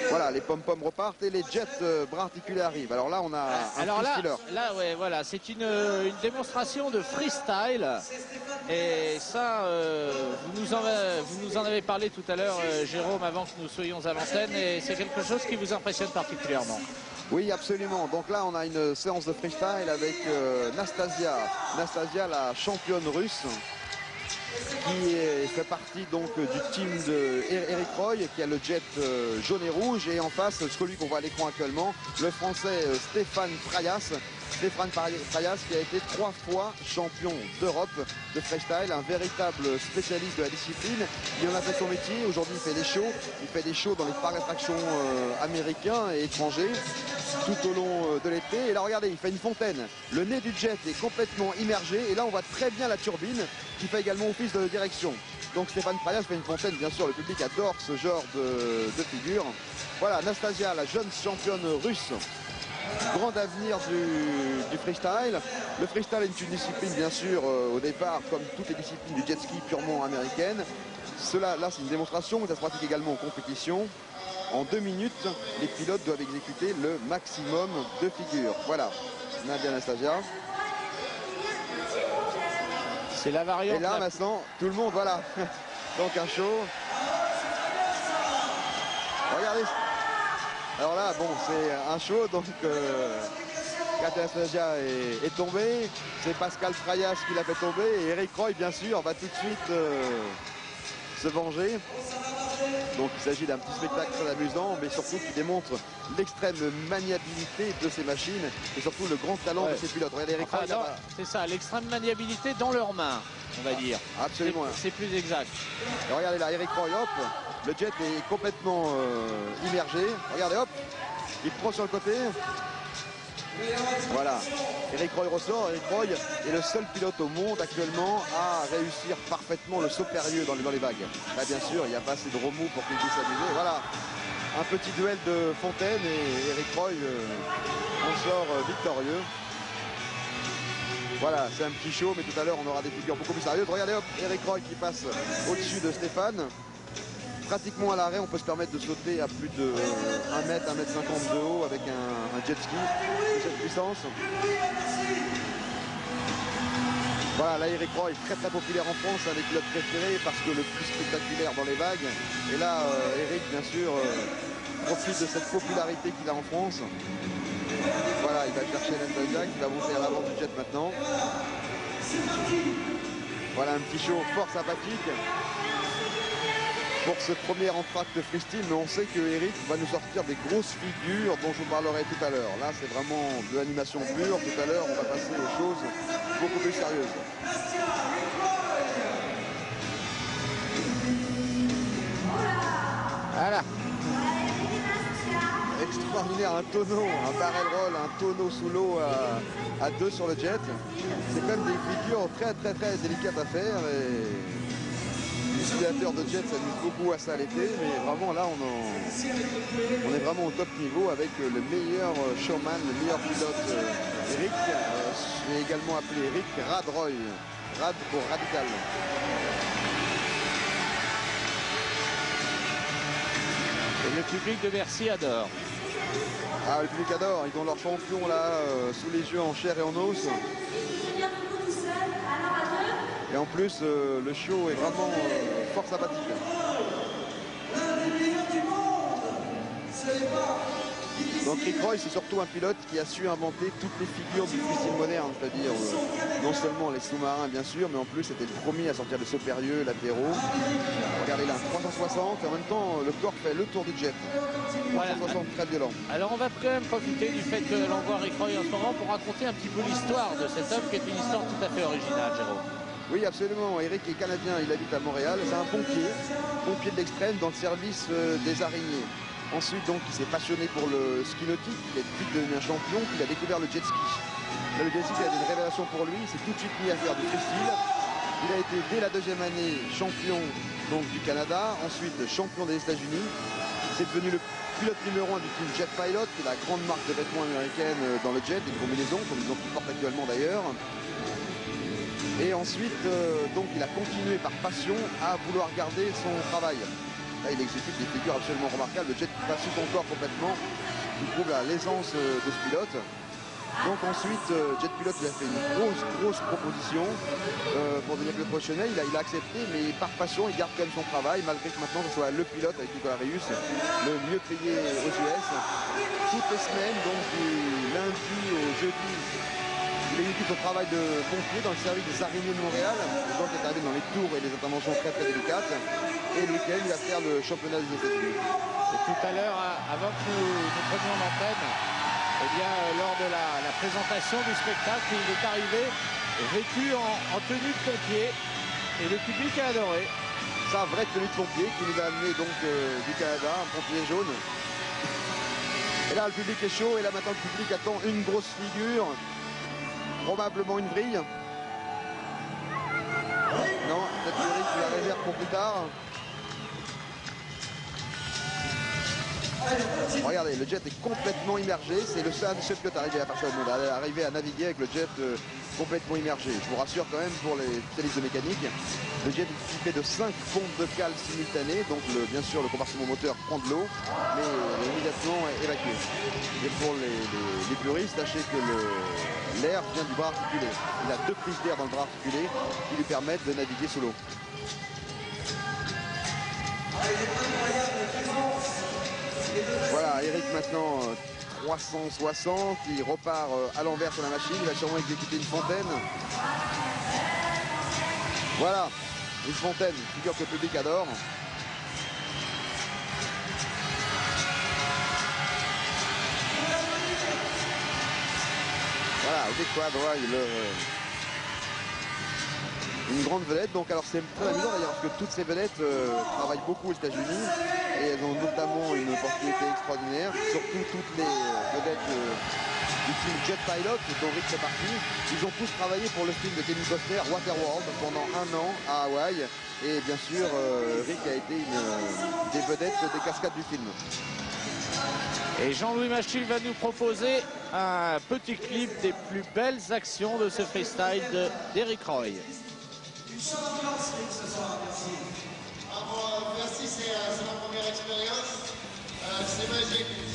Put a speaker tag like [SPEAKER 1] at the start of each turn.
[SPEAKER 1] Voilà, les pom-poms repartent et les jets bras articulés arrivent. Alors là, on a un freestyler.
[SPEAKER 2] Là, ouais, voilà, c'est une démonstration de freestyle. Et ça, vous nous en avez parlé tout à l'heure, Jérôme, avant que nous soyons à l'antenne. Et c'est quelque chose qui vous impressionne particulièrement.
[SPEAKER 1] Oui, absolument. Donc là, on a une séance de freestyle avec Nastasia. Nastasia, la championne russe, qui fait partie donc du team de Eric Roy, qui a le jet jaune et rouge, et en face, celui qu'on voit à l'écran actuellement, le français Stéphane Frayas. Stéphane Frayas qui a été 3 fois champion d'Europe de freestyle, un véritable spécialiste de la discipline. Il en a fait son métier, aujourd'hui il fait des shows dans les parcs d'attractions américains et étrangers tout au long de l'été. Et là regardez, il fait une fontaine, le nez du jet est complètement immergé et là on voit très bien la turbine qui fait également office de direction. Donc Stéphane Frayas fait une fontaine, bien sûr le public adore ce genre de figure. Voilà, Nastasia, la jeune championne russe, grand avenir du freestyle. Le freestyle est une discipline bien sûr au départ comme toutes les disciplines du jet ski purement américaines. Cela là c'est une démonstration, mais ça se pratique également en compétition. En 2 minutes, les pilotes doivent exécuter le maximum de figures. Voilà, Nadia Nastasia.
[SPEAKER 2] C'est la variante.
[SPEAKER 1] Et là maintenant, tout le monde, voilà. Donc un show. Regardez. Alors là, bon, c'est un show, donc Nadia Nastasia est tombée. C'est Pascal Frayas qui l'a fait tomber. Et Eric Roy, bien sûr, va tout de suite se venger. Donc il s'agit d'un petit spectacle très amusant, mais surtout qui démontre l'extrême maniabilité de ces machines et surtout le grand talent de ces pilotes. Regardez Eric Roy,
[SPEAKER 2] c'est ça, l'extrême maniabilité dans leurs mains, on va dire.
[SPEAKER 1] Absolument.
[SPEAKER 2] C'est plus exact.
[SPEAKER 1] Et regardez là, Eric Roy, hop, le jet est complètement immergé. Regardez, hop, il prend sur le côté. Voilà, Eric Roy ressort. Eric Roy est le seul pilote au monde actuellement à réussir parfaitement le saut périlleux dans les vagues. Là bien sûr, il n'y a pas assez de remous pour qu'il puisse s'amuser. Voilà, un petit duel de fontaine et Eric Roy en sort victorieux. Voilà, c'est un petit show, mais tout à l'heure on aura des figures beaucoup plus sérieuses. Regardez, hop, Eric Roy qui passe au-dessus de Stéphane. Pratiquement à l'arrêt, on peut se permettre de sauter à plus de 1 mètre, 1 mètre 50 de haut avec un jet ski de cette puissance. Voilà, là Eric Roy est très très populaire en France, un des pilotes préférés parce que le plus spectaculaire dans les vagues. Et là, Eric, bien sûr, profite de cette popularité qu'il a en France. Voilà, il va chercher Nastasia qui va monter à l'avant du jet maintenant. Voilà un petit show fort sympathique pour ce premier entracte de freestyle, mais on sait que Eric va nous sortir des grosses figures dont je vous parlerai tout à l'heure. Là, c'est vraiment de l'animation pure. Tout à l'heure, on va passer aux choses beaucoup plus sérieuses.
[SPEAKER 2] Voilà.
[SPEAKER 1] Extraordinaire, un tonneau, un barrel roll, un tonneau sous l'eau à 2 sur le jet. C'est quand même des figures très très très délicates à faire. Et les utilisateurs de jet s'amusent beaucoup à ça l'été, mais vraiment là on est vraiment au top niveau avec le meilleur showman, le meilleur pilote Eric, et également appelé Eric Radroy, Rad pour radical.
[SPEAKER 2] Et le public de Bercy adore.
[SPEAKER 1] Ah, le public adore, ils ont leur champion là sous les yeux en chair et en os. Et en plus, le show est vraiment fort sympathique. Donc Rick Roy, c'est surtout un pilote qui a su inventer toutes les figures du freestyle moderne, c'est-à-dire non seulement les sous-marins bien sûr, mais en plus c'était le premier à sortir des sauts périlleux, latéraux. Regardez là, 360, et en même temps le corps fait le tour du jet. 360, voilà. Très violent.
[SPEAKER 2] Alors on va quand même profiter du fait que l'on voit Rick Roy en ce moment pour raconter un petit peu l'histoire de cet homme qui est une histoire tout à fait originale, Jérôme.
[SPEAKER 1] Oui, absolument. Eric est canadien, il habite à Montréal. C'est un pompier de l'extrême dans le service des araignées. Ensuite, donc, il s'est passionné pour le ski nautique. Il est vite devenu un champion. Il a découvert le jet ski. Là, le jet ski a été une révélation pour lui. Il s'est tout de suite mis à faire du freestyle. Il a été, dès la 2e année, champion donc, du Canada. Ensuite, champion des États-Unis. C'est devenu le pilote numéro 1 du team Jet Pilot, qui est la grande marque de vêtements américaine dans le jet, des combinaisons, comme ils en portent actuellement d'ailleurs. Et ensuite, donc, il a continué par passion à vouloir garder son travail. Là, il exécute des figures absolument remarquables. Le jet qui passe sous son corps complètement. Il prouve l'aisance de ce pilote. Donc ensuite, Jet Pilot, il a fait une grosse proposition pour devenir pilote professionnel. Il a accepté, mais par passion, il garde quand même son travail, malgré que maintenant ce soit le pilote avec Nicolas Rius, le mieux payé aux US. Toutes les semaines, donc du lundi au jeudi, il exécute son travail de pompier dans le service des araignées de Montréal, donc il est arrivé dans les tours et les interventions très délicates. Et le week-end, il va faire le championnat des États-Unis.
[SPEAKER 2] Et tout à l'heure, avant que nous prenions l'antenne, eh bien, lors de la présentation du spectacle, il est arrivé vêtu en tenue de pompier et le public a adoré.
[SPEAKER 1] Sa vraie tenue de pompier qui nous a amené donc du Canada, un pompier jaune. Et là, le public est chaud et là maintenant le public attend une grosse figure, probablement une vrille. Non, peut-être Eric la réserve pour plus tard. Regardez, le jet est complètement immergé. C'est le seul pilote arrivé à naviguer avec le jet complètement immergé. Je vous rassure quand même pour les spécialistes de mécanique. Le jet est équipé de 5 pompes de cale simultanées. Donc bien sûr le compartiment moteur prend de l'eau, mais est immédiatement évacué. Et pour les puristes, sachez que l'air vient du bras articulé. Il a 2 prises d'air dans le bras articulé qui lui permettent de naviguer sous l'eau. Voilà, Eric maintenant 360, il repart à l'envers sur la machine, il va sûrement exécuter une fontaine. Voilà, une fontaine, figure que le public adore. Voilà, au déquadre, une grande vedette. Donc alors c'est très amusant d'ailleurs parce que toutes ces vedettes travaillent beaucoup aux États-Unis et elles ont notamment une opportunité extraordinaire, surtout toutes les vedettes du film Jet Pilot dont Rick fait partie. Ils ont tous travaillé pour le film de Kevin Costner Waterworld pendant 1 an à Hawaï et bien sûr Rick a été une des vedettes des cascades du film.
[SPEAKER 2] Et Jean-Louis Machille va nous proposer un petit clip des plus belles actions de ce freestyle d'Eric Roy.
[SPEAKER 3] Merci, c'est ma première expérience. C'est magique.